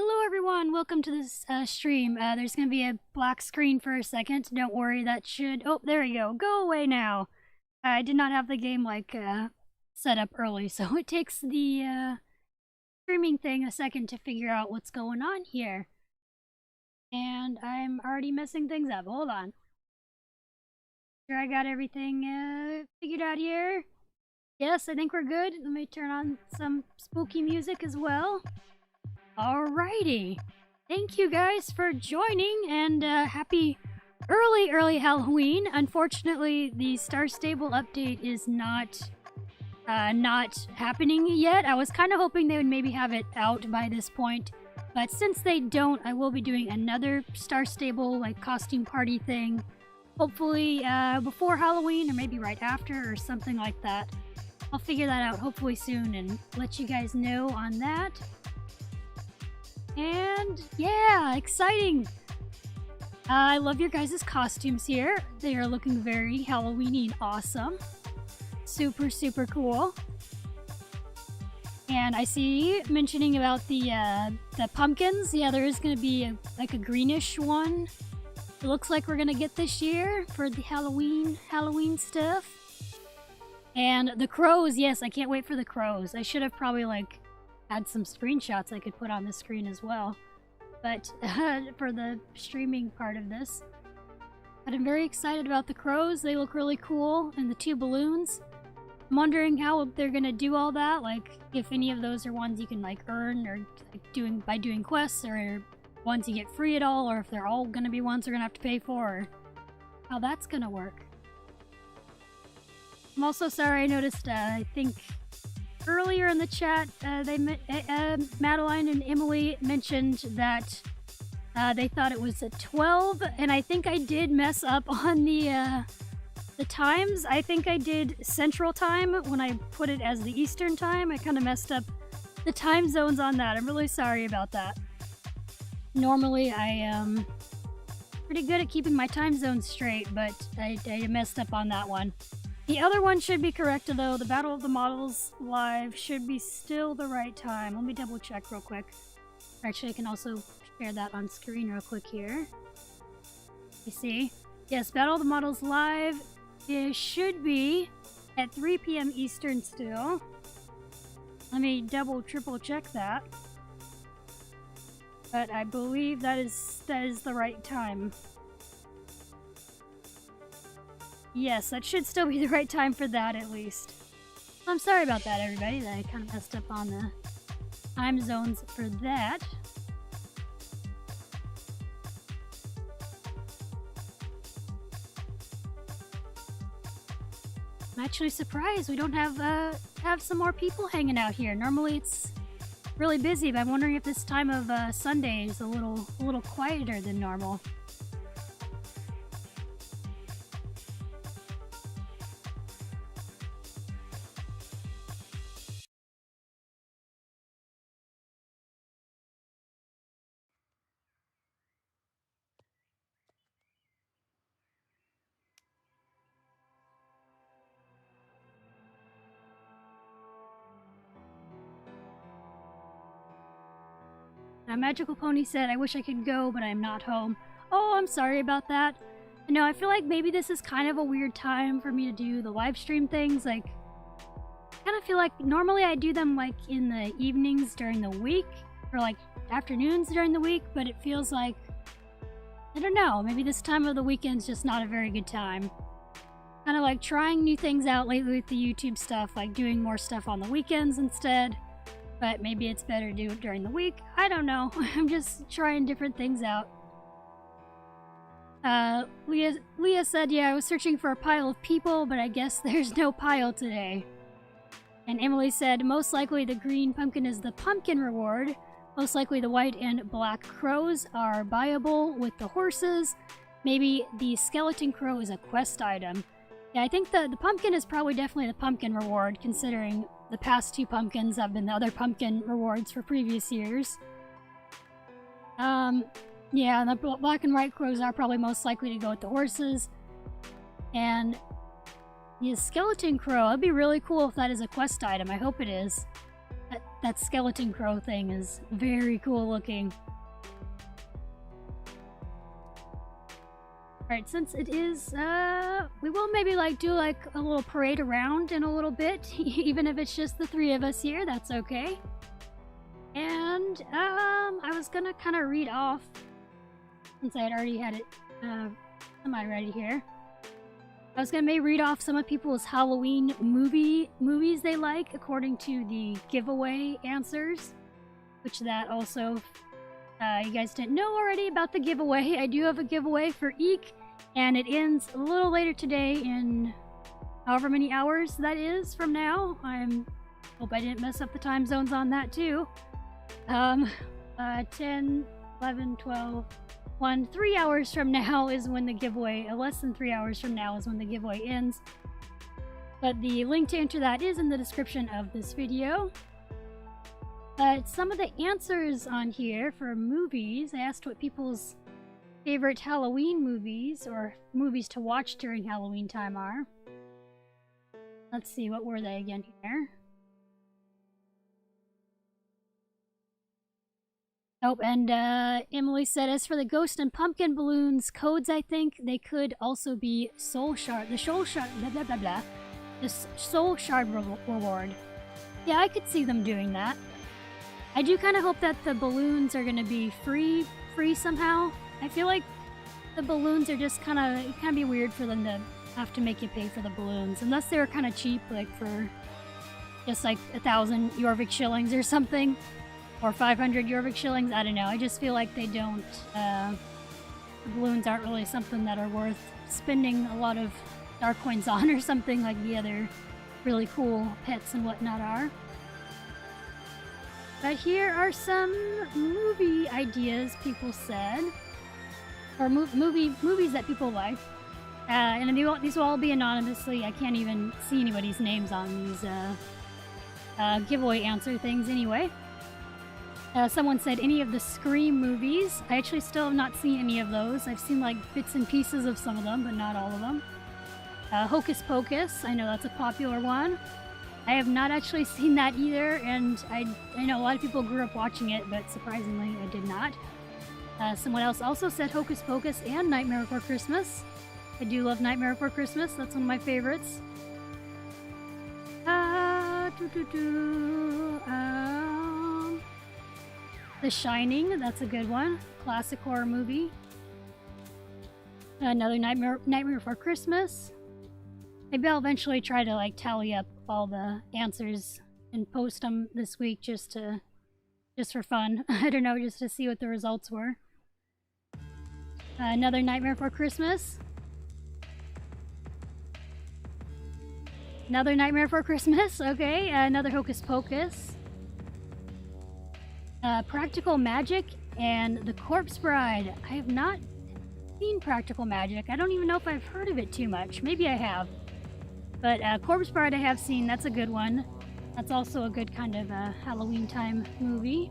Hello everyone, welcome to this stream. There's gonna be a black screen for a second. Don't worry, that should... Oh, there we go. Go away now. I did not have the game, set up early, so it takes the streaming thing a second to figure out what's going on here. And I'm already messing things up. Hold on. Sure I got everything figured out here. Yes, I think we're good. Let me turn on some spooky music as well. Alrighty. Thank you guys for joining, and happy early Halloween. Unfortunately, the Star Stable update is not happening yet. I was kind of hoping they would maybe have it out by this point, but since they don't, I will be doing another Star Stable costume party thing. Hopefully before Halloween, or maybe right after, or something like that. I'll figure that out hopefully soon and let you guys know on that. And yeah, exciting! I love your guys' costumes here. They are looking very Halloween-y and awesome. Super, super cool. And I see mentioning about the pumpkins. Yeah, there is going to be a greenish one. It looks like we're going to get this year for the Halloween stuff. And the crows, yes, I can't wait for the crows. I should have probably had some screenshots I could put on the screen as well, but for the streaming part of this. But I'm very excited about the crows. They look really cool, and the two balloons. I'm wondering how they're gonna do all that, if any of those are ones you can earn or by doing quests, or ones you get free at all, or if they're all gonna be ones you're gonna have to pay for, or how that's gonna work. I'm also sorry, I noticed I think earlier in the chat, Madeline and Emily mentioned that they thought it was at 12, and I think I did mess up on the times. I think I did Central Time when I put it as the Eastern Time. I kind of messed up the time zones on that. I'm really sorry about that. Normally, I am pretty good at keeping my time zones straight, but I messed up on that one. The other one should be correct, though. The Battle of the Models live should be still the right time. Let me double check real quick. Actually, I can also share that on screen real quick here. You see? Yes, Battle of the Models live should be at 3 p.m. Eastern still. Let me triple check that. But I believe that is the right time. Yes, that should still be the right time for that, at least. I'm sorry about that, everybody, that I kind of messed up on the time zones for that. I'm actually surprised we don't have some more people hanging out here. Normally it's really busy, but I'm wondering if this time of Sunday is a little quieter than normal. Magical Pony said, I wish I could go, but I'm not home. Oh, I'm sorry about that. No, I feel like maybe this is kind of a weird time for me to do the live stream things. I kind of feel like normally I do them in the evenings during the week, or afternoons during the week, but it feels like, I don't know, maybe this time of the weekend's just not a very good time. Kind of trying new things out lately with the YouTube stuff, doing more stuff on the weekends instead. But maybe it's better to do it during the week. I don't know. I'm just trying different things out. Leah said, yeah, I was searching for a pile of people, but I guess there's no pile today. And Emily said, most likely the green pumpkin is the pumpkin reward. Most likely the white and black crows are buyable with the horses. Maybe the skeleton crow is a quest item. Yeah, I think the pumpkin is probably definitely the pumpkin reward, considering the past two pumpkins have been the other pumpkin rewards for previous years. Yeah, and the black and white crows are probably most likely to go with the horses. And the skeleton crow, it'd be really cool if that is a quest item. I hope it is. that skeleton crow thing is very cool looking. Alright, since it is, we will maybe like do like a little parade around in a little bit, even if it's just the three of us here, that's okay. And, I was gonna kind of read off, since I had already had it, semi-ready here. I was gonna maybe read off some of people's Halloween movies they like, according to the giveaway answers, which that also, you guys didn't know already about the giveaway. I do have a giveaway for Eek, and it ends a little later today in however many hours that is from now. Hope I didn't mess up the time zones on that too. 10, 11, 12, 1, 3 hours from now is when the giveaway, less than 3 hours from now is when the giveaway ends. But the link to enter that is in the description of this video. But some of the answers on here for movies, I asked what people's favorite Halloween movies or movies to watch during Halloween time are. Let's see, what were they again here? Oh, and Emily said, as for the ghost and pumpkin balloons codes, I think they could also be soul shard, the soul shard, blah blah blah blah, the soul shard reward. Yeah, I could see them doing that. I do kind of hope that the balloons are going to be free somehow. I feel like the balloons are just kind of be weird for them to have to make you pay for the balloons, unless they were kind of cheap, like for just like 1,000 Jorvik shillings or something, or 500 Jorvik shillings. I don't know. I just feel like they don't. The balloons aren't really something that are worth spending a lot of dark coins on, or something like the other really cool pets and whatnot are. But here are some movie ideas people said, or movies that people like. And these will all be anonymously. I can't even see anybody's names on these giveaway answer things anyway. Someone said any of the Scream movies. I actually still have not seen any of those. I've seen like bits and pieces of some of them, but not all of them. Hocus Pocus, I know that's a popular one. I have not actually seen that either, and I know a lot of people grew up watching it, but surprisingly I did not. Someone else also said Hocus Pocus and Nightmare Before Christmas. I do love Nightmare Before Christmas, that's one of my favorites. The Shining, that's a good one. Classic horror movie. Another Nightmare Before Christmas. Maybe I'll eventually try to like tally up all the answers and post them this week just for fun. I don't know, just to see what the results were. Another Nightmare Before Christmas. Another Nightmare Before Christmas, okay. Another Hocus Pocus. Practical Magic and The Corpse Bride. I have not seen Practical Magic. I don't even know if I've heard of it too much. Maybe I have. But Corpse Bride I have seen. That's a good one. That's also a good kind of Halloween time movie.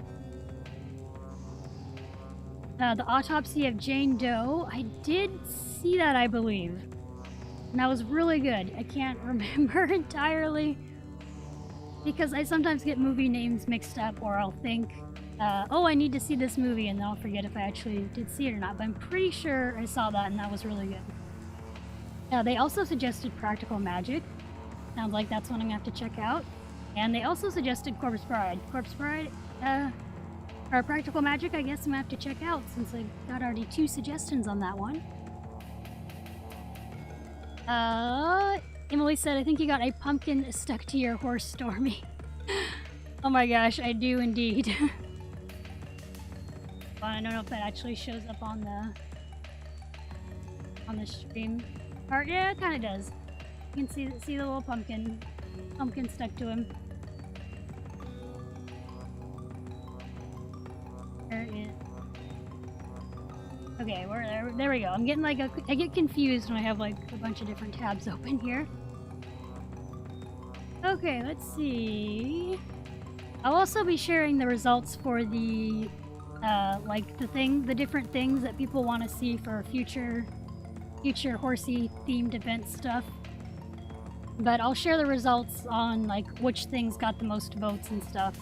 The Autopsy of Jane Doe. I did see that, I believe. And that was really good. I can't remember entirely, because I sometimes get movie names mixed up, or I'll think, oh, I need to see this movie, and then I'll forget if I actually did see it or not. But I'm pretty sure I saw that, and that was really good. They also suggested Practical Magic. Sounds like that's one I'm going to have to check out. And they also suggested Corpse Bride. Corpse Bride, or Practical Magic, I guess I'm going to have to check out, since I got already 2 suggestions on that one. Emily said, I think you got a pumpkin stuck to your horse, Stormy. Oh my gosh, I do indeed. Well, I don't know if that actually shows up on the stream part. Yeah, it kind of does. You can see the little pumpkin stuck to him. There it is. Okay, there we go. I'm getting like I get confused when I have like a bunch of different tabs open here. Okay, let's see. I'll also be sharing the results for the like the different things that people want to see for future horsey themed event stuff. But I'll share the results on like which things got the most votes and stuff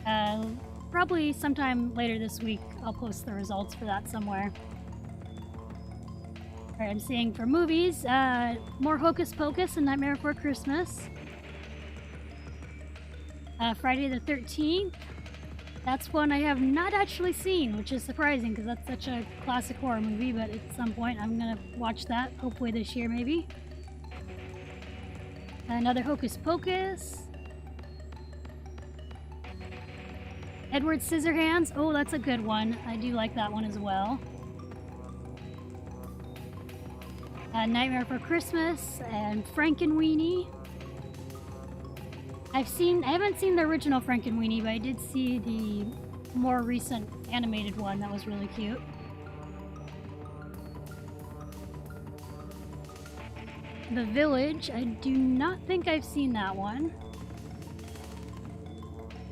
Uh, Probably sometime later this week, I'll post the results for that somewhere. Alright, I'm seeing for movies, more Hocus Pocus and Nightmare Before Christmas. Friday the 13th. That's one I have not actually seen, which is surprising because that's such a classic horror movie, but at some point I'm gonna watch that, hopefully this year maybe. Another Hocus Pocus. Edward Scissorhands. Oh, that's a good one. I do like that one as well. Nightmare Before Christmas and Frankenweenie. I haven't seen the original Frankenweenie, but I did see the more recent animated one that was really cute. The Village, I do not think I've seen that one.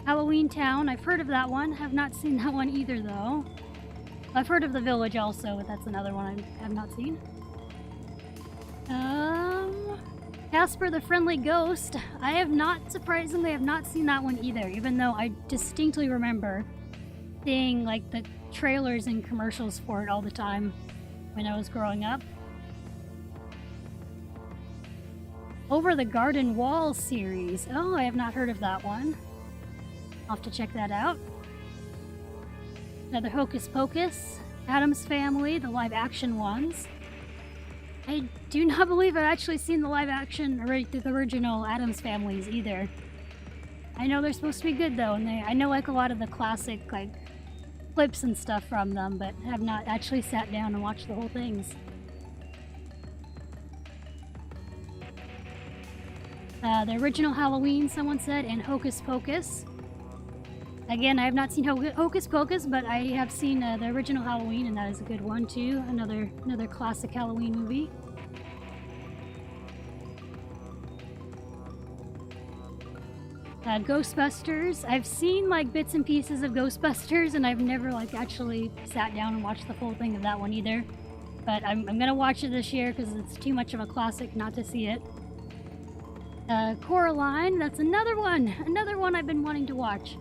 Halloween Town, I've heard of that one, have not seen that one either though. I've heard of The Village also, but that's another one I have not seen. Casper the Friendly Ghost. I have not, surprisingly, have not seen that one either, even though I distinctly remember seeing like the trailers and commercials for it all the time when I was growing up. Over the Garden Wall series. Oh, I have not heard of that one. I'll have to check that out. Another Hocus Pocus. Addams Family, the live action ones. I do not believe I've actually seen the live action or the original Addams Families either. I know they're supposed to be good though, and I know like a lot of the classic like clips and stuff from them, but have not actually sat down and watched the whole things. The original Halloween, someone said, and Hocus Pocus. Again, I have not seen Hocus Pocus, but I have seen the original Halloween, and that is a good one too. Another classic Halloween movie. Ghostbusters. I've seen like bits and pieces of Ghostbusters, and I've never like actually sat down and watched the full thing of that one either. But I'm gonna watch it this year because it's too much of a classic not to see it. Coraline. That's another one I've been wanting to watch.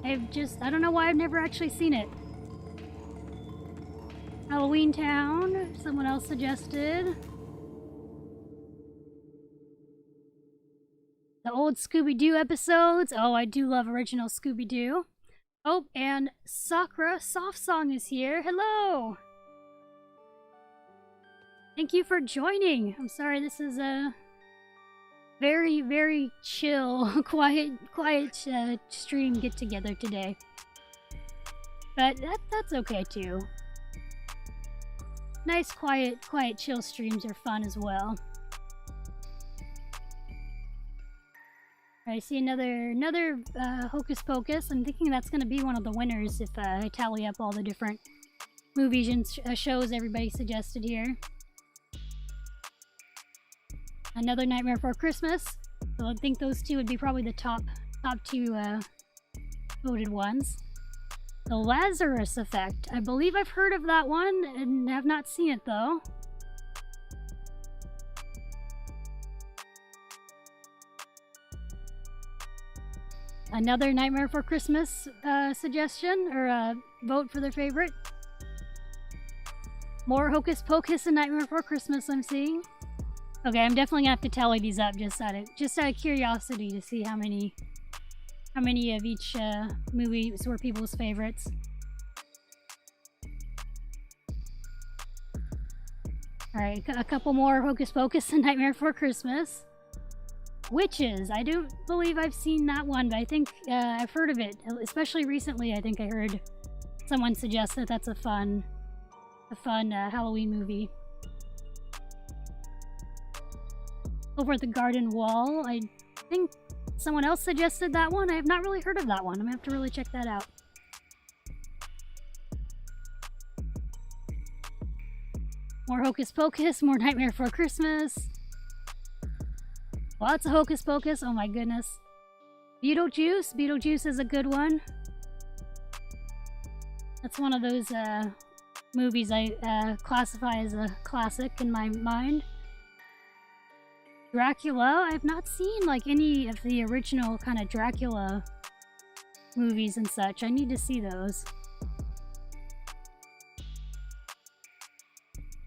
I don't know why I've never actually seen it. Halloween Town, someone else suggested. The old Scooby-Doo episodes. Oh, I do love original Scooby-Doo. Oh, and Sakura Soft Song is here. Hello! Thank you for joining. I'm sorry, this is a very, very chill, quiet stream get-together today. But that's okay too. Nice, quiet, chill streams are fun as well. I see another Hocus Pocus. I'm thinking that's going to be one of the winners if I tally up all the different movies and shows everybody suggested here. Another Nightmare Before Christmas. So I think those two would be probably the top two voted ones. The Lazarus Effect. I believe I've heard of that one and have not seen it though. Another Nightmare Before Christmas suggestion or vote for their favorite. More Hocus Pocus and Nightmare Before Christmas I'm seeing. Okay, I'm definitely gonna have to tally these up just out of curiosity to see how many of each movie were people's favorites. Alright, a couple more Hocus Pocus and Nightmare Before Christmas. Witches. I don't believe I've seen that one, but I think I've heard of it. Especially recently, I think I heard someone suggest that that's a fun Halloween movie. Over at the Garden Wall, I think someone else suggested that one. I have not really heard of that one. I'm gonna have to really check that out. More Hocus Pocus, more Nightmare Before Christmas. Lots of Hocus Pocus, oh my goodness. Beetlejuice. Beetlejuice is a good one. That's one of those movies I classify as a classic in my mind. Dracula. I've not seen like any of the original kind of Dracula movies and such. I need to see those.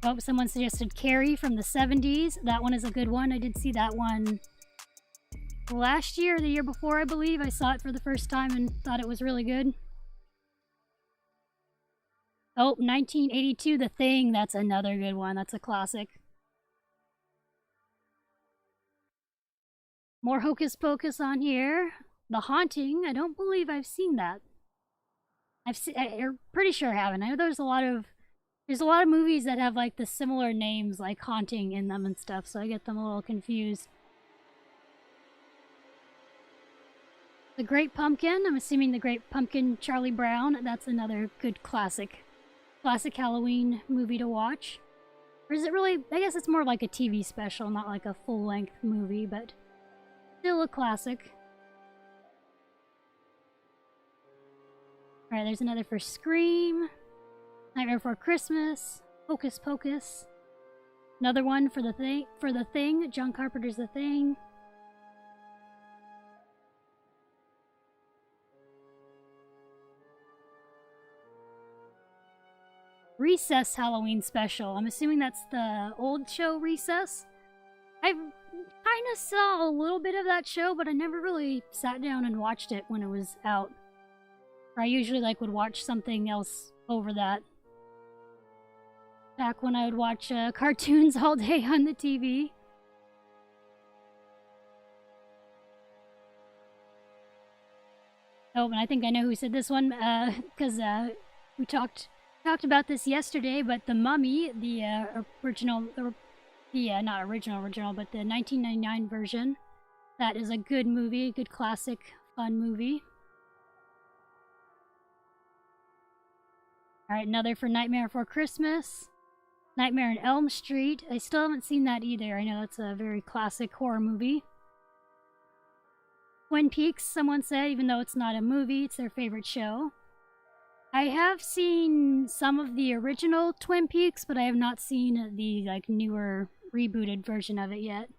Oh, someone suggested Carrie from the 70s. That one is a good one. I did see that one last year or the year before, I believe. I saw it for the first time and thought it was really good. Oh, 1982, The Thing. That's another good one. That's a classic. More Hocus Pocus on here. The Haunting. I don't believe I've seen that. I'm pretty sure I haven't. I know there's a lot of movies that have like the similar names like Haunting in them and stuff, so I get them a little confused. The Great Pumpkin. I'm assuming The Great Pumpkin, Charlie Brown. That's another good classic Halloween movie to watch. Or is it really? I guess it's more like a TV special, not like a full-length movie, but still a classic. Alright, there's another for Scream. Nightmare Before Christmas. Hocus Pocus. Another one for The Thing. John Carpenter's The Thing. Recess Halloween special. I'm assuming that's the old show Recess. I kind of saw a little bit of that show, but I never really sat down and watched it when it was out. Or I usually would watch something else over that. Back when I would watch cartoons all day on the TV. Oh, and I think I know who said this one, because we talked about this yesterday, but The Mummy, the original, not original, but the 1999 version, that is a good movie, a good classic, fun movie. Alright, another for Nightmare Before Christmas. Nightmare on Elm Street. I still haven't seen that either. I know that's a very classic horror movie. Twin Peaks, someone said, even though it's not a movie, it's their favorite show. I have seen some of the original Twin Peaks, but I have not seen the newer rebooted version of it yet.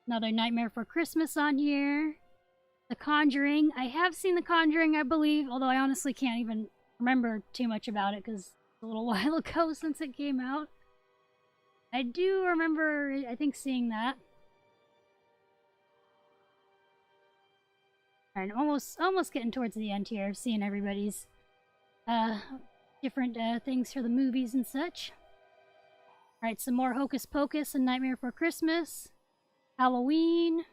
Another Nightmare Before Christmas on here. The Conjuring. I have seen The Conjuring, I believe, although I honestly can't even remember too much about it because it's a little while ago since it came out. I do remember, I think, seeing that. Alright, almost getting towards the end here, seeing everybody's different things for the movies and such. Alright, some more Hocus Pocus and Nightmare Before Christmas. Halloween.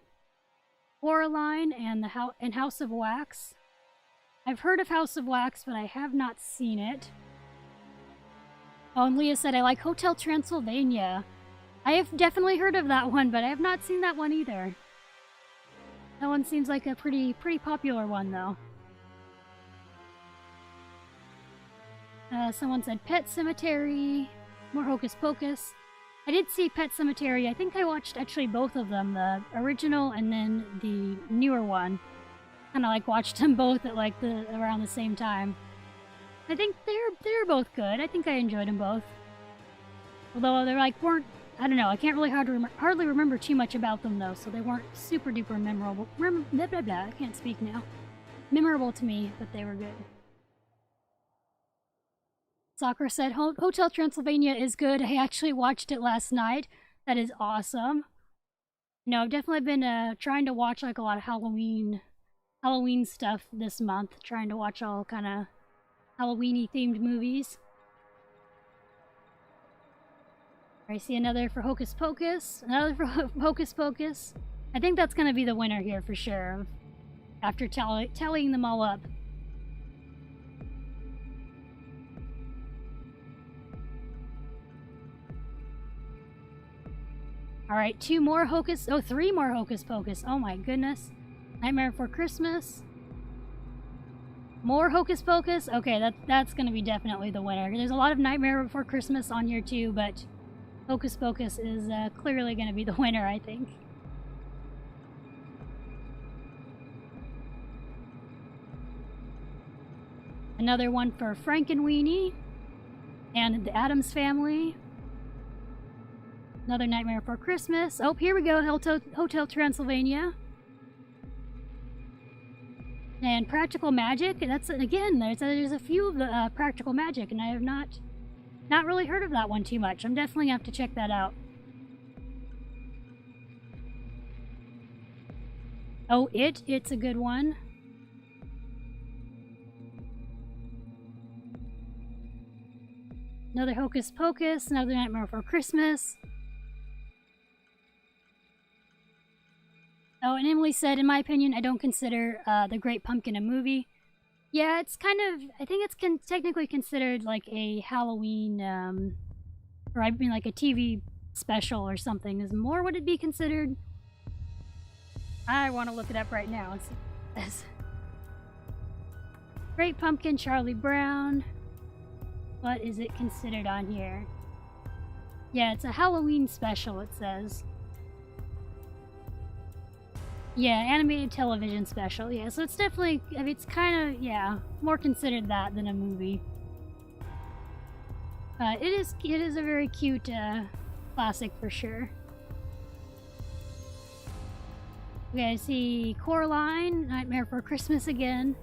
Coraline and House of Wax. I've heard of House of Wax, but I have not seen it. Oh, and Leah said, I like Hotel Transylvania. I have definitely heard of that one, but I have not seen that one either. That one seems like a pretty popular one, though. Someone said Pet Sematary. More Hocus Pocus. I did see Pet Sematary. I think I watched actually both of them, the original and then the newer one. Kind of watched them both at around the same time. I think they're both good. I think I enjoyed them both. Although they weren't, I don't know, I can't really hardly remember too much about them though, so they weren't super duper memorable. Blah blah blah, I can't speak now. Memorable to me, but they were good. Sakura said, Hotel Transylvania is good. I actually watched it last night. That is awesome. No, I've definitely been trying to watch a lot of Halloween stuff this month. Trying to watch all kind of Halloween-y themed movies. I see another for Hocus Pocus. Another for Hocus Pocus. I think that's going to be the winner here for sure. After tallying them all up. Alright, three more Hocus Pocus. Oh my goodness. Nightmare Before Christmas. More Hocus Pocus. Okay, that's gonna be definitely the winner. There's a lot of Nightmare Before Christmas on here too, but Hocus Pocus is clearly gonna be the winner, I think. Another one for Frankenweenie and the Addams Family. Another Nightmare Before Christmas. Oh, here we go, Hotel Transylvania. And Practical Magic. That's, again, there's a few of the Practical Magic, and I have not really heard of that one too much. I'm definitely gonna have to check that out. Oh, it's a good one. Another Hocus Pocus, another Nightmare Before Christmas. Oh, and Emily said, in my opinion, I don't consider The Great Pumpkin a movie. Yeah, it's kind of, I think it's technically considered like a Halloween, or I mean like a TV special or something. Is more would it be considered? I want to look it up right now and see what it says. Great Pumpkin, Charlie Brown. What is it considered on here? Yeah, it's a Halloween special, it says. Yeah, animated television special. Yeah, so it's definitely, I mean, it's kind of, yeah, more considered that than a movie. It is a very cute classic for sure. Okay, I see Coraline, Nightmare Before Christmas again.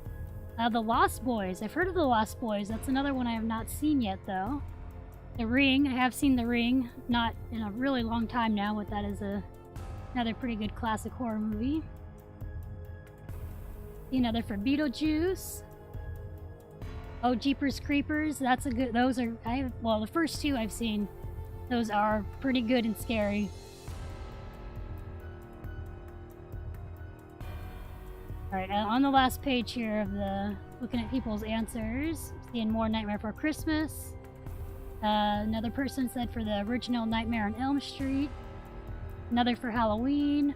The Lost Boys. I've heard of The Lost Boys. That's another one I have not seen yet, though. The Ring. I have seen The Ring. Not in a really long time now, but that is another pretty good classic horror movie. See another for Beetlejuice. Oh, Jeepers Creepers. That's a good... Those are... well, the first two I've seen. Those are pretty good and scary. Alright, on the last page here of the looking at people's answers, seeing more Nightmare Before Christmas. Another person said for the original Nightmare on Elm Street. Another for Halloween.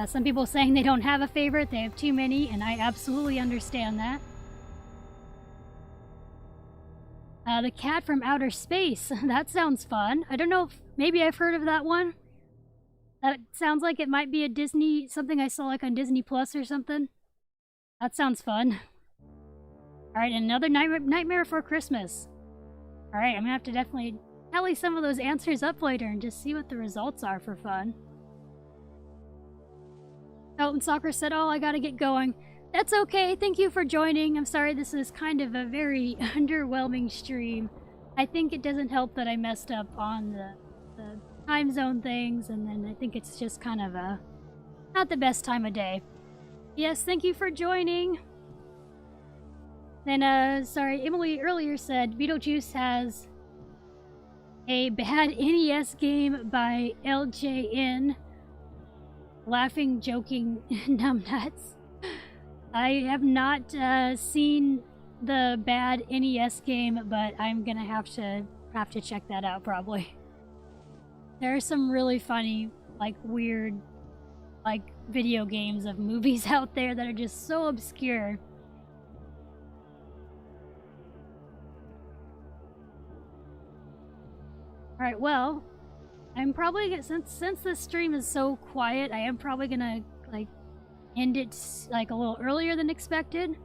Some people saying they don't have a favorite, they have too many, and I absolutely understand that. The Cat from Outer Space. That sounds fun. I don't know if maybe I've heard of that one. That sounds like it might be a Disney, something I saw like on Disney Plus or something. That sounds fun. Alright, another Nightmare Before Christmas. Alright, I'm gonna have to definitely tally some of those answers up later and just see what the results are for fun. Elton Soccer said, oh, I gotta get going. That's okay, thank you for joining. I'm sorry this is kind of a very underwhelming stream. I think it doesn't help that I messed up on the time zone things, and then I think it's just kind of not the best time of day. Yes, thank you for joining. Then, sorry, Emily earlier said Beetlejuice has a bad NES game by LJN. Laughing, joking, numbnuts. I have not seen the bad NES game, but I'm gonna have to check that out probably. There are some really funny, like weird, like video games of movies out there that are just so obscure. Alright, well, I'm probably gonna, since this stream is so quiet, I am probably gonna like end it like a little earlier than expected,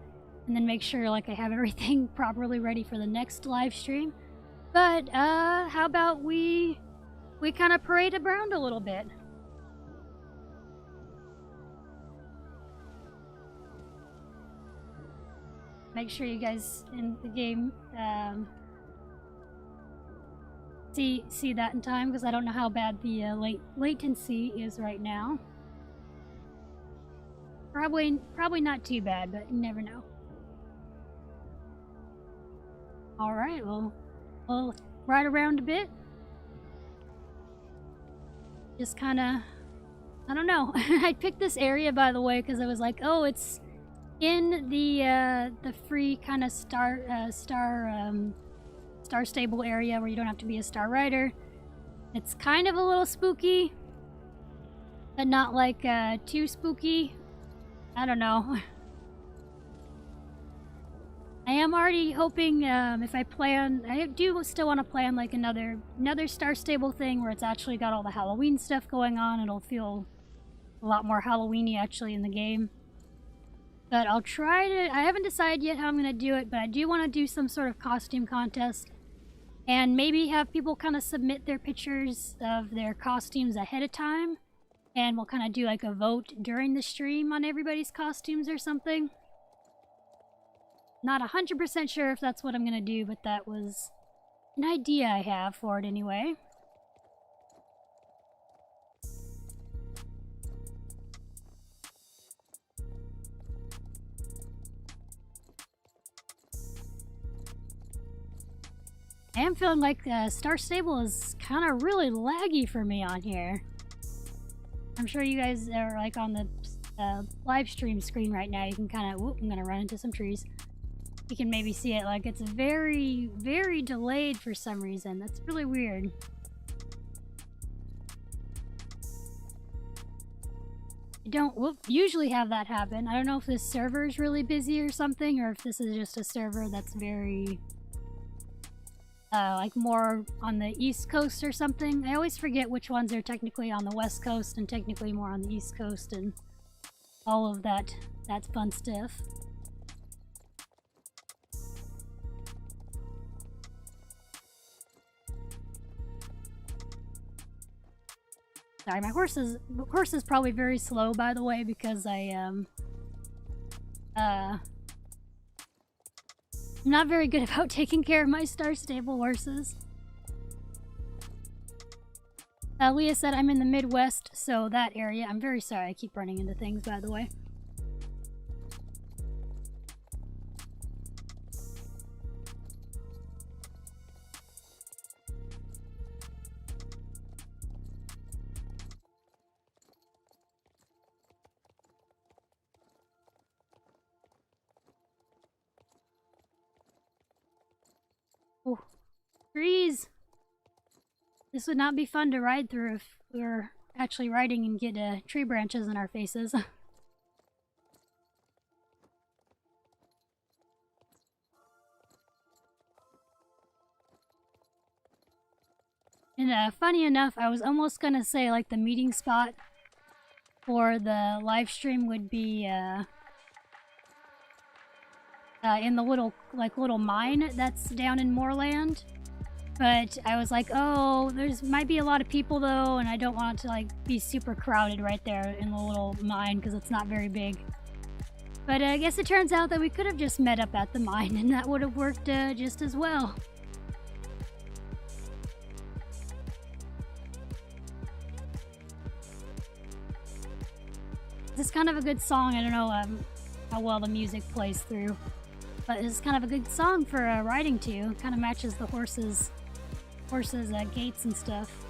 and then make sure like I have everything properly ready for the next live stream. But how about we kind of parade around a little bit. Make sure you guys in the game see that in time, because I don't know how bad the latency is right now. Probably not too bad, but you never know. All right, well, we'll ride around a bit. Just kind of, I don't know. I picked this area, by the way, because I was like, oh, it's in the free kind of star stable area where you don't have to be a star rider. It's kind of a little spooky, but not like too spooky. I don't know. I am already hoping if I do still want to plan like another star stable thing where it's actually got all the Halloween stuff going on. It'll feel a lot more Halloween-y actually in the game. But I'll try to... I haven't decided yet how I'm going to do it, but I do want to do some sort of costume contest. And maybe have people kind of submit their pictures of their costumes ahead of time. And we'll kind of do like a vote during the stream on everybody's costumes or something. Not 100% sure if that's what I'm going to do, but that was an idea I have for it anyway. I am feeling like Star Stable is kind of really laggy for me on here. I'm sure you guys are like on the live stream screen right now. You can kind of... Whoop, I'm going to run into some trees. You can maybe see it like it's very, very delayed for some reason. That's really weird. I don't usually have that happen. I don't know if this server is really busy or something, or if this is just a server that's very... like more on the East Coast or something. I always forget which ones are technically on the West Coast and technically more on the East Coast and all of that fun stuff. Sorry, my horse is probably very slow, by the way, because I'm not very good about taking care of my Star Stable horses. Leah said I'm in the Midwest, so that area. I'm very sorry, I keep running into things, by the way. Oh, trees! This would not be fun to ride through if we were actually riding and get tree branches in our faces. And funny enough, I was almost gonna say like the meeting spot for the live stream would be in the little mine that's down in Moorland. But I was like, oh, might be a lot of people though, and I don't want it to like be super crowded right there in the little mine because it's not very big. But I guess it turns out that we could have just met up at the mine and that would have worked just as well. This is kind of a good song. I don't know how well the music plays through, but it's kind of a good song for riding to. It kind of matches the horses' gaits and stuff.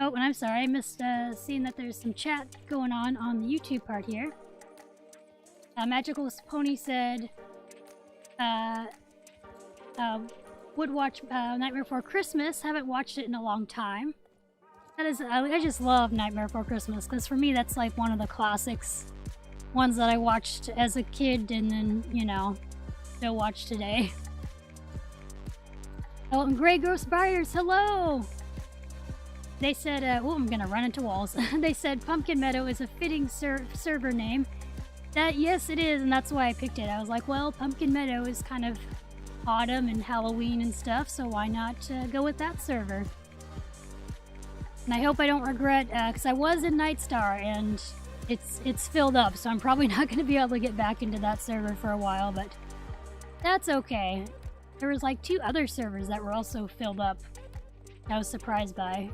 Oh, and I'm sorry, I missed seeing that there's some chat going on the YouTube part here. Magical Pony said, would watch Nightmare Before Christmas. Haven't watched it in a long time. That is, I just love Nightmare Before Christmas because for me that's like one of the classics, ones that I watched as a kid and then, you know, still watch today. Oh, and Grey Ghost Buyers, hello! They said, oh, I'm gonna run into walls. They said Pumpkin Meadow is a fitting server name. Yes, it is, and that's why I picked it. I was like, well, Pumpkin Meadow is kind of autumn and Halloween and stuff, so why not go with that server? And I hope I don't regret, because I was in Nightstar and it's filled up, so I'm probably not going to be able to get back into that server for a while, but that's okay. There was like 2 other servers that were also filled up. I was surprised by.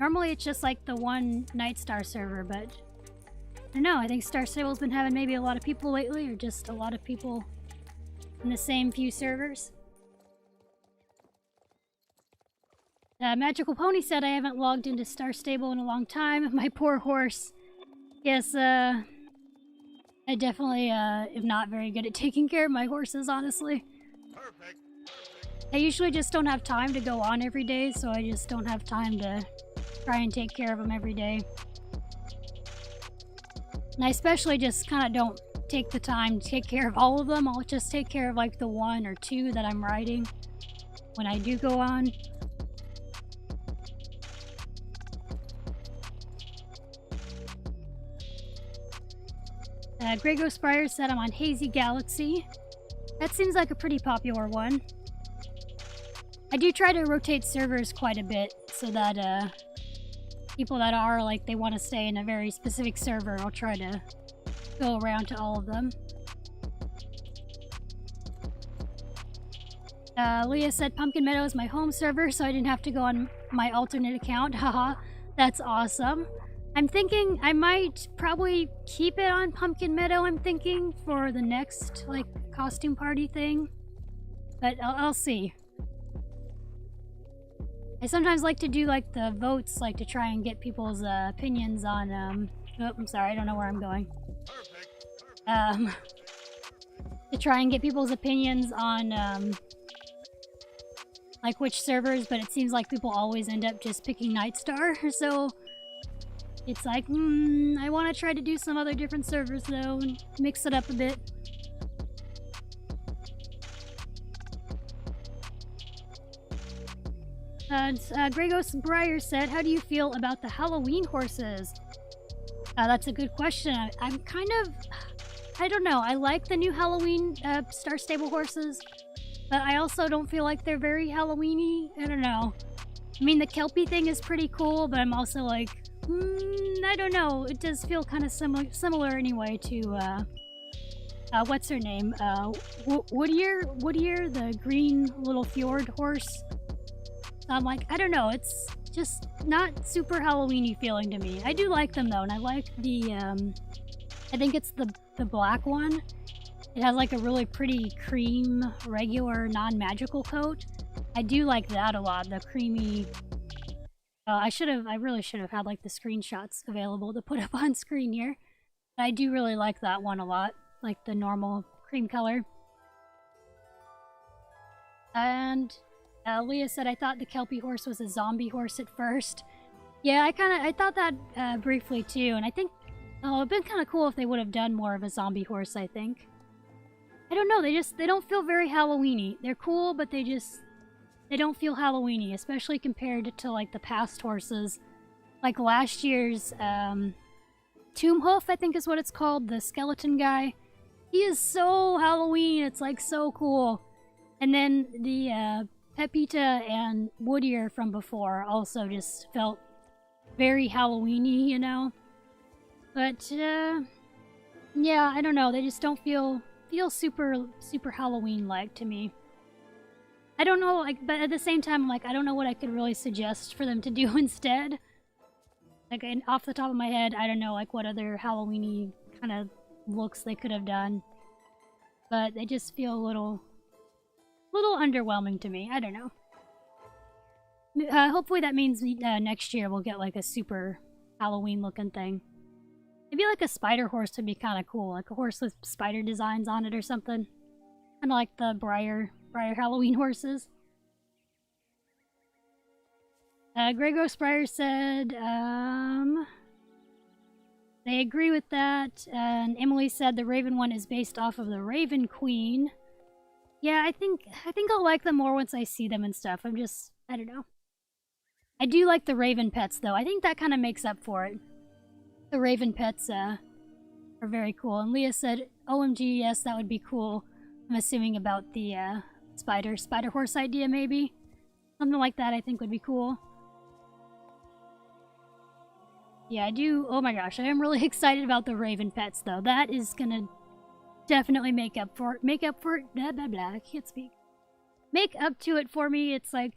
Normally it's just like the one Nightstar server, but I don't know, I think Star Stable's been having maybe a lot of people lately, or just a lot of people in the same few servers. Magical Pony said I haven't logged into Star Stable in a long time. My poor horse. Yes, I definitely am not very good at taking care of my horses, honestly. Perfect. I usually just don't have time to go on every day, so I just don't have time to try and take care of them every day. And I especially just kind of don't take the time to take care of all of them. I'll just take care of like the 1 or 2 that I'm riding. when I do go on. Grey Ghost Briar said I'm on Hazy Galaxy. That seems like a pretty popular one. I do try to rotate servers quite a bit so that people that are like they want to stay in a very specific server, I'll try to go around to all of them. Leah said Pumpkin Meadow is my home server, so I didn't have to go on my alternate account. Haha, that's awesome. I'm thinking I might probably keep it on Pumpkin Meadow, I'm thinking, for the next, like, costume party thing. But I'll see. I sometimes like to do, like, the votes, like, to try and get people's opinions on, oh, I'm sorry, I don't know where I'm going. To try and get people's opinions on, like, which servers, but it seems like people always end up just picking Nightstar, so it's like, I want to try to do some other different servers, though, and mix it up a bit. Grey Ghost Briar said, how do you feel about the Halloween horses? That's a good question. I'm kind of, I don't know, I like the new Halloween Star Stable horses, but I also don't feel like they're very Halloween-y. I don't know. I mean, the Kelpie thing is pretty cool, but I'm also like, I don't know. It does feel kind of similar anyway to, what's her name? Woodier, the green little fjord horse. I'm like, I don't know. It's just not super Halloween-y feeling to me. I do like them though, and I like the, I think it's the black one. It has like a really pretty cream, regular, non-magical coat. I do like that a lot, the creamy... I really should have had like the screenshots available to put up on screen here. I do really like that one a lot, like the normal cream color. And Leah said, I thought the Kelpie horse was a zombie horse at first. Yeah, I thought that briefly too, and I think, it'd been kind of cool if they would have done more of a zombie horse, I think. I don't know, they don't feel very Halloween-y. They're cool, but they don't feel Halloween-y, especially compared to, like, the past horses. Like last year's, Tombhoof, I think is what it's called, the skeleton guy. He is so Halloween, it's, like, so cool. And then the, Pepita and Woodier from before also just felt very Halloween-y, you know? But, yeah, I don't know, they just don't feel super Halloween-like to me. I don't know, like, but at the same time, like, I don't know what I could really suggest for them to do instead. Like, off the top of my head, I don't know, like, what other Halloween-y kind of looks they could have done. But they just feel a little underwhelming to me. I don't know. Hopefully that means next year we'll get, like, a super Halloween-looking thing. Maybe, like, a spider horse would be kind of cool. Like, a horse with spider designs on it or something. Kind of like the Briar Halloween horses. Grey Ghost Briar said, they agree with that, and Emily said the Raven one is based off of the Raven Queen. Yeah, I think I'll like them more once I see them and stuff. I don't know. I do like the Raven pets, though. I think that kind of makes up for it. The Raven pets, are very cool. And Leah said, OMG, yes, that would be cool. I'm assuming about the, spider horse idea, maybe? Something like that I think would be cool. Yeah, I do. Oh my gosh, I am really excited about the Raven pets, though. That is gonna definitely make up for it. Blah, blah, blah. I can't speak. Make up to it for me. It's like,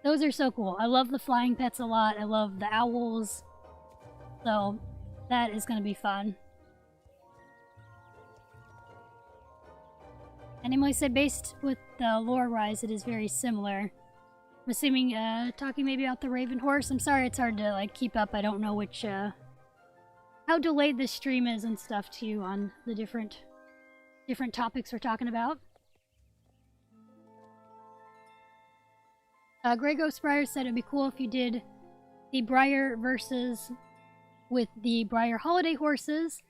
those are so cool. I love the flying pets a lot. I love the owls. So, that is gonna be fun. And Emily said, based with the lore rise, it is very similar. I'm assuming, talking maybe about the Raven horse. I'm sorry it's hard to, like, keep up. I don't know which, how delayed this stream is and stuff, too, on the different topics we're talking about. Grey Ghost Briar said it'd be cool if you did the Briar versus with the Briar holiday horses,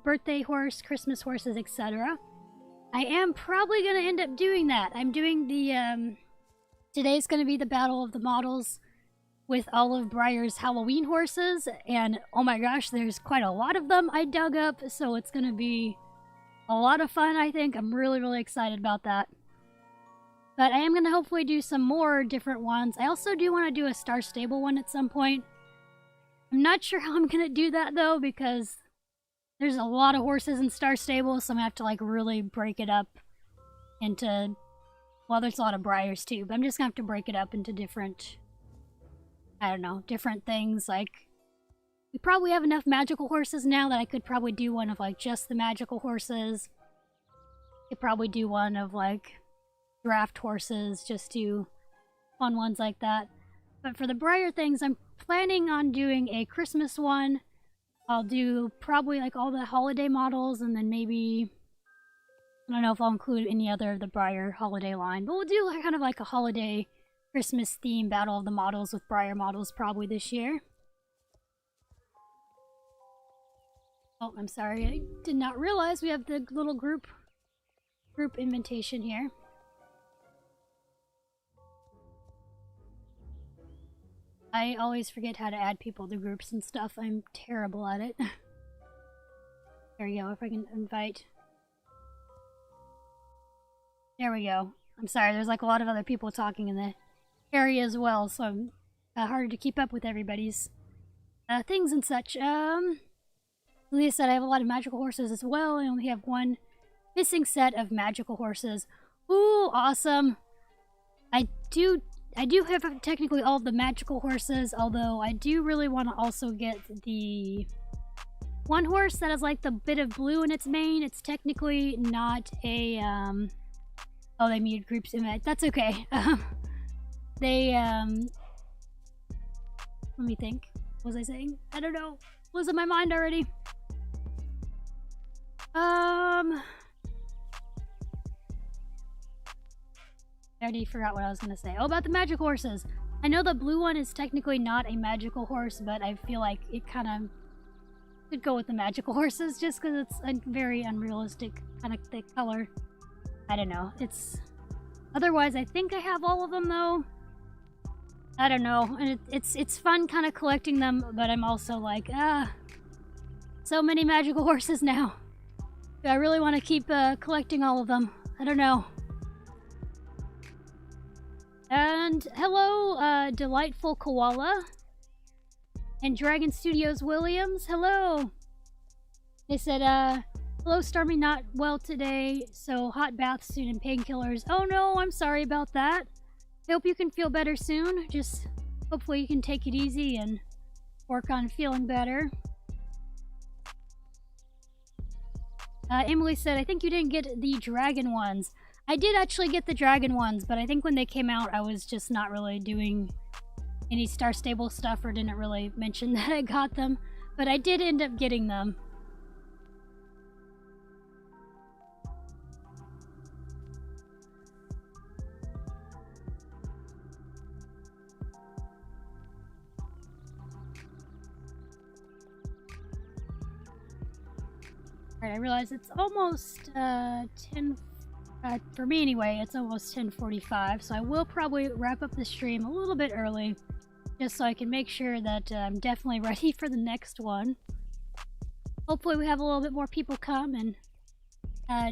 birthday horse, Christmas horses, etc. I am probably going to end up doing that. I'm doing the, today's going to be the Battle of the Models with all of Briar's Halloween horses, and oh my gosh, there's quite a lot of them I dug up, so it's going to be a lot of fun, I think. I'm really, really excited about that. But I am going to hopefully do some more different ones. I also do want to do a Star Stable one at some point. I'm not sure how I'm going to do that, though, because there's a lot of horses in Star Stable, so I'm going to have to, like, really break it up into... Well, there's a lot of Briars, too, but I'm just going to have to break it up into different... I don't know, different things. Like, we probably have enough magical horses now that I could probably do one of, like, just the magical horses. Could probably do one of, like... draft horses, just do fun ones like that. But for the Briar things, I'm planning on doing a Christmas one. I'll do probably like all the holiday models, and then maybe, I don't know if I'll include any other of the Briar holiday line, but we'll do like, kind of like a holiday Christmas theme Battle of the Models with Briar models probably this year. Oh, I'm sorry, I did not realize we have the little group invitation here. I always forget how to add people to groups and stuff. I'm terrible at it. There we go, if I can invite. There we go. I'm sorry, there's like a lot of other people talking in the area as well, so I'm hard to keep up with everybody's things and such. Leah said I have a lot of magical horses as well. I only have one missing set of magical horses. Ooh, awesome. I do have technically all of the magical horses, although I do really want to also get the one horse that has like the bit of blue in its mane. It's technically not a, oh, they muted groups in it. That's okay. Let me think. What was I saying? I don't know. Was in my mind already. I already forgot what I was going to say. Oh, about the magic horses. I know the blue one is technically not a magical horse, but I feel like it kind of could go with the magical horses just because it's a very unrealistic kind of thick color. I don't know. It's... Otherwise, I think I have all of them, though. I don't know. And it's fun kind of collecting them, but I'm also like, so many magical horses now. Do I really want to keep collecting all of them? I don't know. And hello, Delightful Koala. And Dragon Studios Williams, hello. They said, hello, Stormy, not well today, so hot bath soon and painkillers. Oh no, I'm sorry about that. I hope you can feel better soon. Just hopefully you can take it easy and work on feeling better. Emily said, I think you didn't get the dragon ones. I did actually get the dragon ones, but I think when they came out, I was just not really doing any Star Stable stuff or didn't really mention that I got them. But I did end up getting them. Alright, I realize it's almost 10... for me anyway, it's almost 10:45, so I will probably wrap up the stream a little bit early, just so I can make sure that I'm definitely ready for the next one. Hopefully we have a little bit more people come and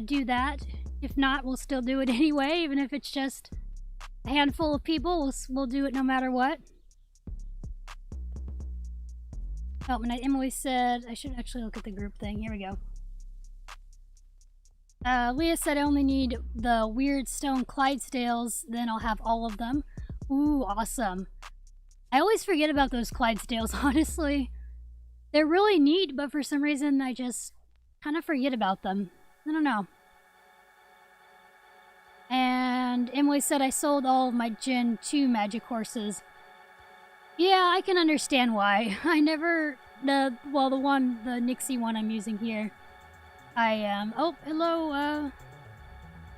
do that. If not, we'll still do it anyway, even if it's just a handful of people, we'll do it no matter what. Oh, and Emily said, I should actually look at the group thing. Here we go. Leah said I only need the weird stone Clydesdales, then I'll have all of them. Ooh, awesome. I always forget about those Clydesdales, honestly. They're really neat, but for some reason I just kind of forget about them. I don't know. And Emily said I sold all of my Gen 2 magic horses. Yeah, I can understand why. I never... the Nixie one I'm using here. I am... oh, hello,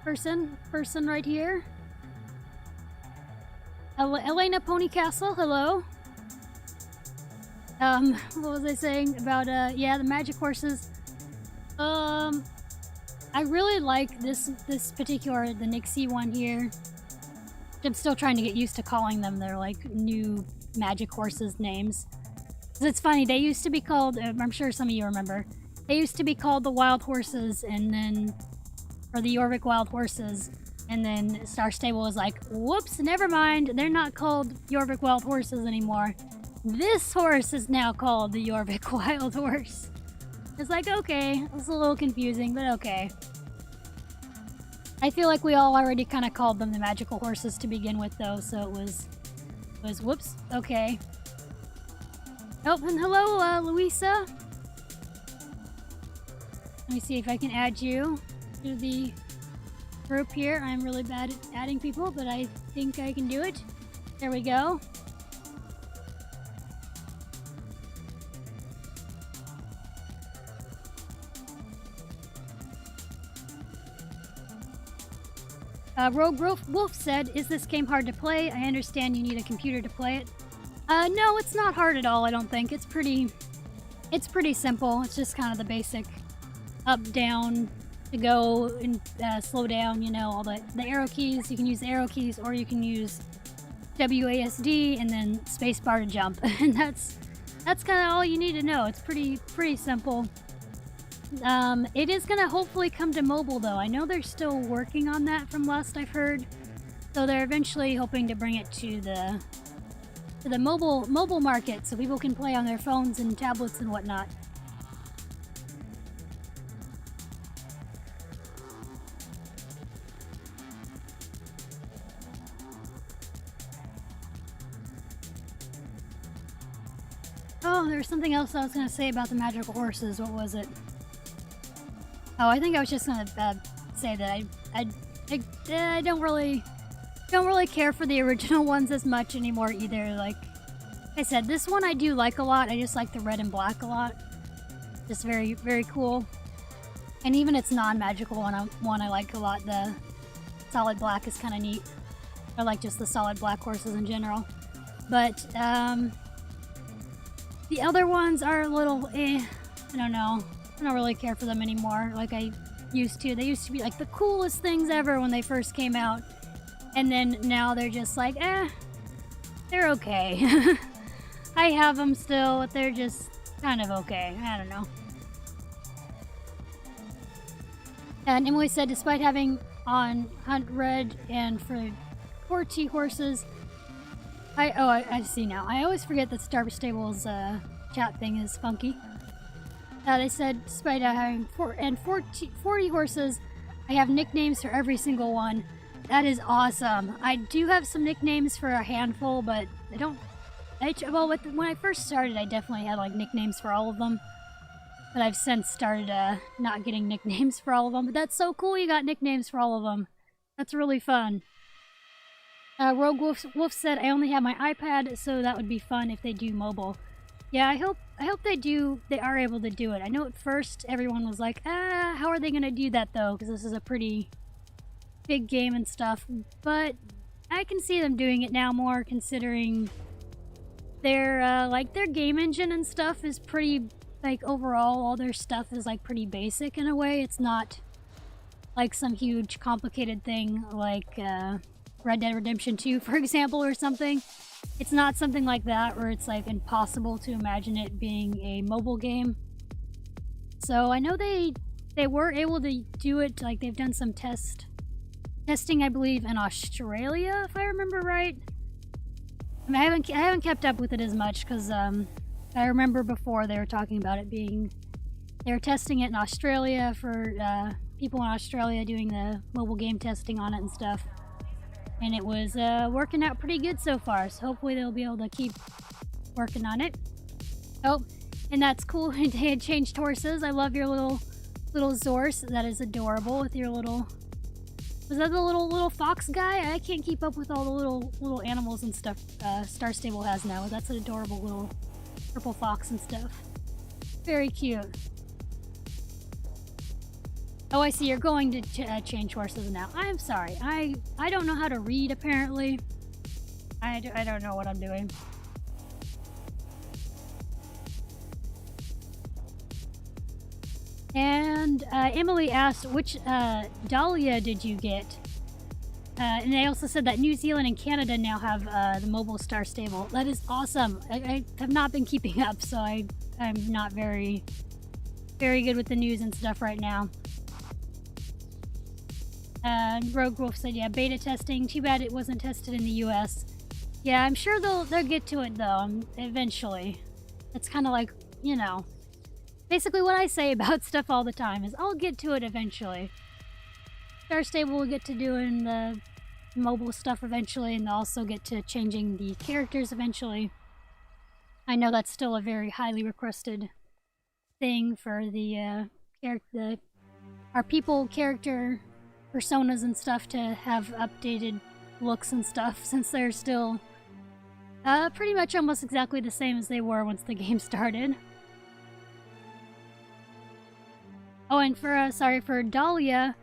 person right here. Elena Ponycastle, hello. What was I saying about, yeah, the magic horses? I I really like this particular, the Nixie one here. I'm still trying to get used to calling them their like new magic horses names. 'Cause it's funny, they used to be called, I'm sure some of you remember, they used to be called the Wild Horses, and then, or the Jorvik Wild Horses, and then Star Stable was like, whoops, never mind, they're not called Jorvik Wild Horses anymore. This horse is now called the Jorvik Wild Horse. It's like, okay, it's a little confusing, but okay. I feel like we all already kind of called them the magical horses to begin with, though, so it was whoops, okay. Oh, and hello, Louisa. Let me see if I can add you to the group here. I'm really bad at adding people, but I think I can do it. There we go. Rogue Wolf said, is this game hard to play? I understand you need a computer to play it. No, it's not hard at all, I don't think. It's pretty simple. It's just kind of the basic up, down, to go, and slow down, you know, all the arrow keys. You can use the arrow keys, or you can use WASD and then spacebar to jump. And that's kind of all you need to know. It's pretty simple. It is gonna hopefully come to mobile, though. I know they're still working on that from last I've heard. So they're eventually hoping to bring it to the mobile market, so people can play on their phones and tablets and whatnot. Oh, there was something else I was gonna say about the magical horses. What was it? Oh, I think I was just gonna say that I don't really care for the original ones as much anymore either. Like I said, this one I do like a lot. I just like the red and black a lot. Just very cool. And even its non-magical one I like a lot. The solid black is kind of neat. I like just the solid black horses in general. But the other ones are a little I don't know. I don't really care for them anymore like I used to. They used to be like the coolest things ever when they first came out. And then now they're just like, they're okay. I have them still, but they're just kind of okay. I don't know. And Emily said, despite having on Hunt Red and for 4T horses, I see now. I always forget that Star Stable's chat thing is funky. They said, despite having 40 horses, I have nicknames for every single one. That is awesome. I do have some nicknames for a handful, but I don't... when I first started, I definitely had like nicknames for all of them. But I've since started not getting nicknames for all of them. But that's so cool you got nicknames for all of them. That's really fun. Rogue Wolf said, I only have my iPad, so that would be fun if they do mobile. Yeah, I hope they are able to do it. I know at first everyone was like, how are they gonna do that though? Because this is a pretty big game and stuff. But I can see them doing it now more, considering their their game engine and stuff is pretty, like, overall all their stuff is like pretty basic in a way. It's not like some huge complicated thing like Red Dead Redemption 2, for example, or something. It's not something like that where it's like impossible to imagine it being a mobile game. So I know they were able to do it, like they've done some testing, I believe, in Australia, if I remember right. I mean, I haven't kept up with it as much because I remember before they were talking about it being, they were testing it in Australia for people in Australia doing the mobile game testing on it and stuff. And it was working out pretty good so far, so hopefully they'll be able to keep working on it. Oh, and that's cool. They had changed horses. I love your little Zorse. That is adorable with your little... Was that the little fox guy? I can't keep up with all the little animals and stuff Star Stable has now. That's an adorable little purple fox and stuff. Very cute. Oh, I see. You're going to change horses now. I'm sorry. I don't know how to read, apparently. I don't know what I'm doing. And Emily asked, which Dahlia did you get? And they also said that New Zealand and Canada now have the mobile star stable. That is awesome. I have not been keeping up, so I'm not very good with the news and stuff right now. Rogue Wolf said, yeah, beta testing. Too bad it wasn't tested in the US. Yeah, I'm sure they'll get to it though, eventually. It's kind of like, you know, basically what I say about stuff all the time is I'll get to it eventually. Star Stable will get to doing the mobile stuff eventually, and they'll also get to changing the characters eventually. I know that's still a very highly requested thing for the our people character personas and stuff to have updated looks and stuff, since they're still pretty much almost exactly the same as they were once the game started. Oh, and for sorry, for Dahlia,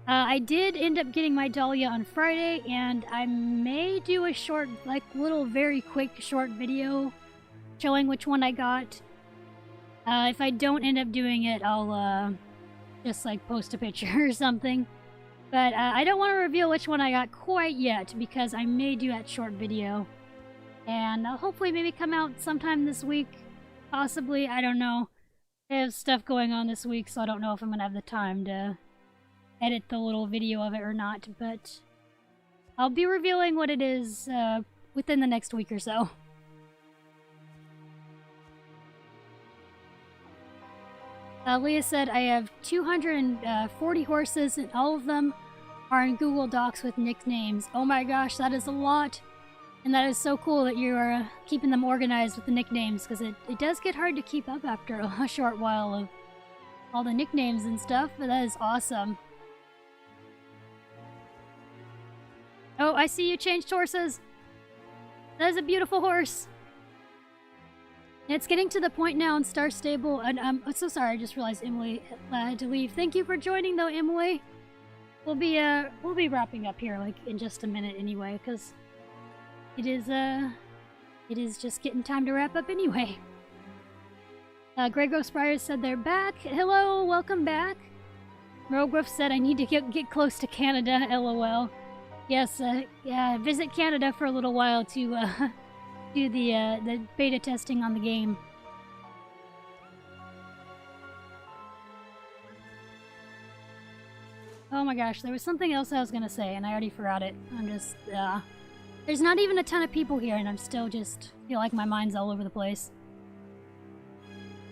I did end up getting my Dahlia on Friday, and I may do a short, like, little very quick short video showing which one I got. If I don't end up doing it, I'll just like post a picture or something. But I don't want to reveal which one I got quite yet, because I may do that short video. And I'll hopefully maybe come out sometime this week. Possibly, I don't know. I have stuff going on this week, so I don't know if I'm going to have the time to edit the little video of it or not. But I'll be revealing what it is within the next week or so. Leah said, I have 240 horses, and all of them are in Google Docs with nicknames. Oh my gosh, that is a lot. And that is so cool that you are keeping them organized with the nicknames, because it does get hard to keep up after a short while of all the nicknames and stuff, but that is awesome. Oh, I see you changed horses. That is a beautiful horse. It's getting to the point now in Star Stable, and I'm so sorry, I just realized Emily had to leave. Thank you for joining though, Emily. We'll be wrapping up here like in just a minute anyway, because it is just getting time to wrap up anyway. Grego Spires said they're back. Hello, welcome back. Rogriff said I need to get close to Canada, lol. Yes, yeah, visit Canada for a little while to do the beta testing on the game. Oh my gosh, there was something else I was gonna say and I already forgot it. I'm just, there's not even a ton of people here and I'm still just feel like my mind's all over the place.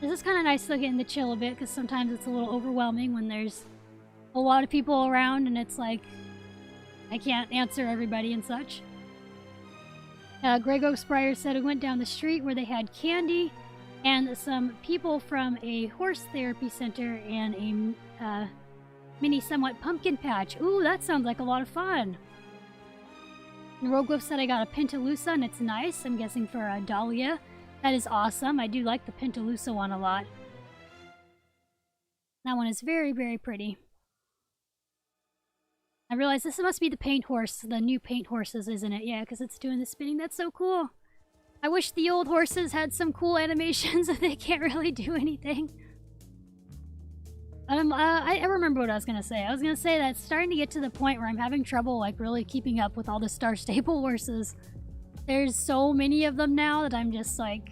This is kind of nice though, getting to chill a bit, because sometimes it's a little overwhelming when there's a lot of people around and it's like I can't answer everybody and such. Grego Spryer said it went down the street where they had candy and some people from a horse therapy center and a mini somewhat pumpkin patch. Ooh, that sounds like a lot of fun. Rogwolf said I got a Pentalusa and it's nice. I'm guessing for a Dahlia. That is awesome. I do like the Pentalusa one a lot. That one is very, very pretty. I realize this must be the paint horse, the new paint horses, isn't it? Yeah, because it's doing the spinning. That's so cool. I wish the old horses had some cool animations if they can't really do anything. I remember what I was going to say. I was going to say that it's starting to get to the point where I'm having trouble like really keeping up with all the Star Stable horses. There's so many of them now that I'm just like,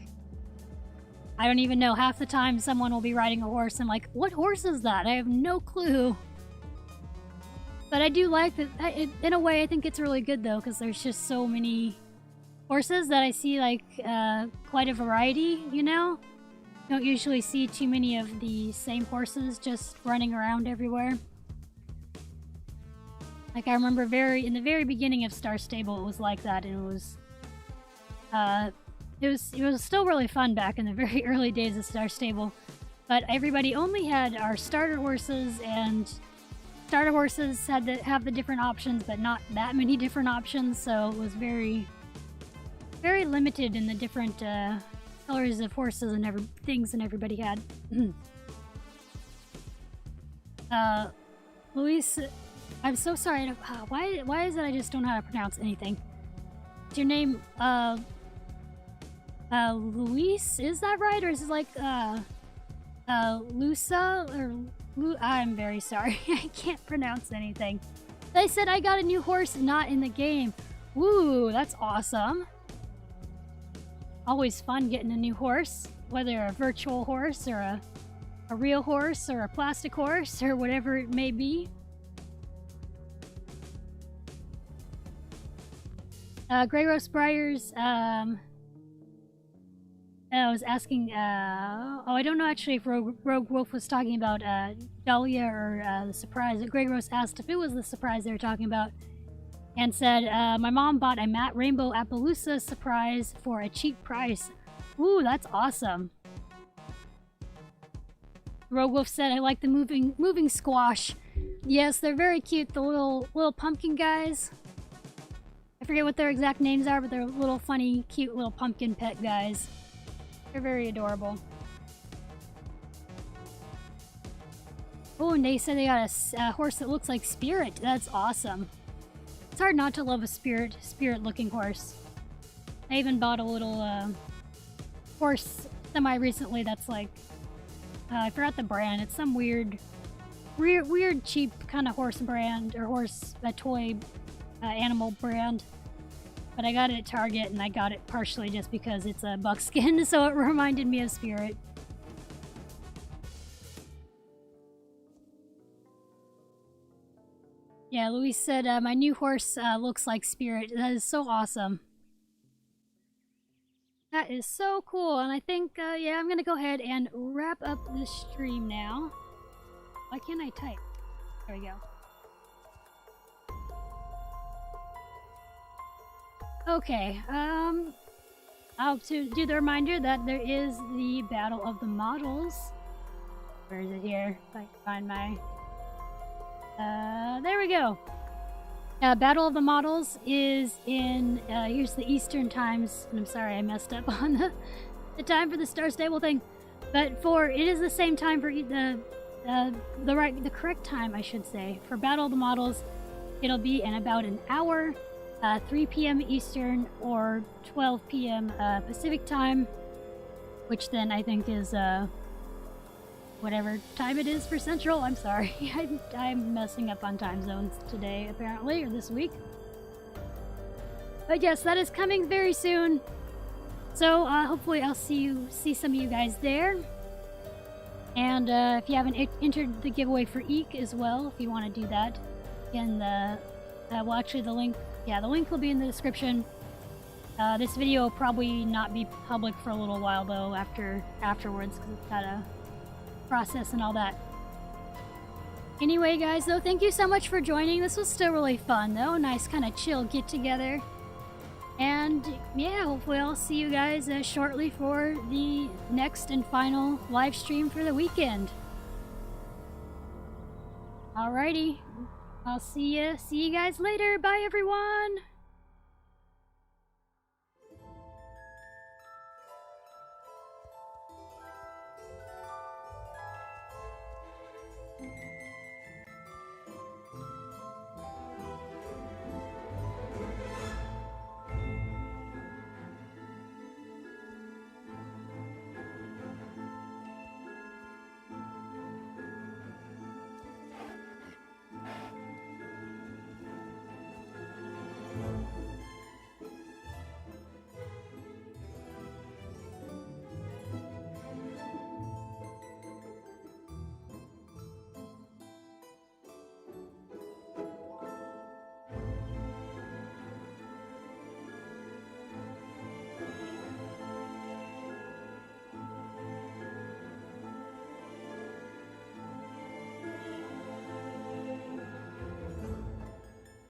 I don't even know. Half the time someone will be riding a horse and like, what horse is that? I have no clue. But I do like that. In a way, I think it's really good though, because there's just so many horses that I see like quite a variety, you know? Don't usually see too many of the same horses just running around everywhere. Like I remember in the very beginning of Star Stable, it was like that, and it was still really fun back in the very early days of Star Stable. But everybody only had our starter horses, and starter horses had to have the different options, but not that many different options, so it was very, very limited in the different colors of horses and things and everybody had. Luis, I'm so sorry. Why is it I just don't know how to pronounce anything? Is your name Luis? Is that right, or is it like Lusa, or I'm very sorry, I can't pronounce anything. They said I got a new horse not in the game. Woo, that's awesome. Always fun getting a new horse, whether a virtual horse or a real horse or a plastic horse or whatever it may be. Grey Rose Briars, I was asking, I don't know actually if Rogue Wolf was talking about Dahlia or the surprise. Grey Rose asked if it was the surprise they were talking about and said, my mom bought a matte rainbow Appaloosa surprise for a cheap price. Ooh, that's awesome. Rogue Wolf said, I like the moving squash. Yes, they're very cute, the little pumpkin guys. I forget what their exact names are, but they're little funny, cute little pumpkin pet guys. They're very adorable. Oh, and they said they got a horse that looks like Spirit. That's awesome. It's hard not to love a spirit-looking horse. I even bought a little horse semi-recently that's like, I forgot the brand. It's some weird cheap kind of horse brand, or toy animal brand. But I got it at Target, and I got it partially just because it's a buckskin, so it reminded me of Spirit. Yeah, Louise said, my new horse looks like Spirit. That is so awesome. That is so cool, and I think, yeah, I'm gonna go ahead and wrap up this stream now. Why can't I type? There we go. Okay, I'll do the reminder that there is the Battle of the Models. Where is it here? If I can find my... there we go. Battle of the Models is in, here's the Eastern times, and I'm sorry I messed up on the time for the Star Stable thing, but it is the same time for the correct time, I should say. For Battle of the Models, it'll be in about an hour. 3 p.m. Eastern or 12 p.m. Pacific time, which then I think is whatever time it is for Central. I'm sorry, I'm messing up on time zones today apparently, or this week. But yes, that is coming very soon. So hopefully I'll see some of you guys there. And if you haven't entered the giveaway for Eek as well, if you want to do that, again, well, actually the link will be in the description. This video will probably not be public for a little while though afterwards, because it's got a process and all that. Anyway guys, though, thank you so much for joining. This was still really fun though, nice kind of chill get together. And yeah, hopefully I'll see you guys shortly for the next and final live stream for the weekend. Alrighty. I'll see you guys later. Bye, everyone.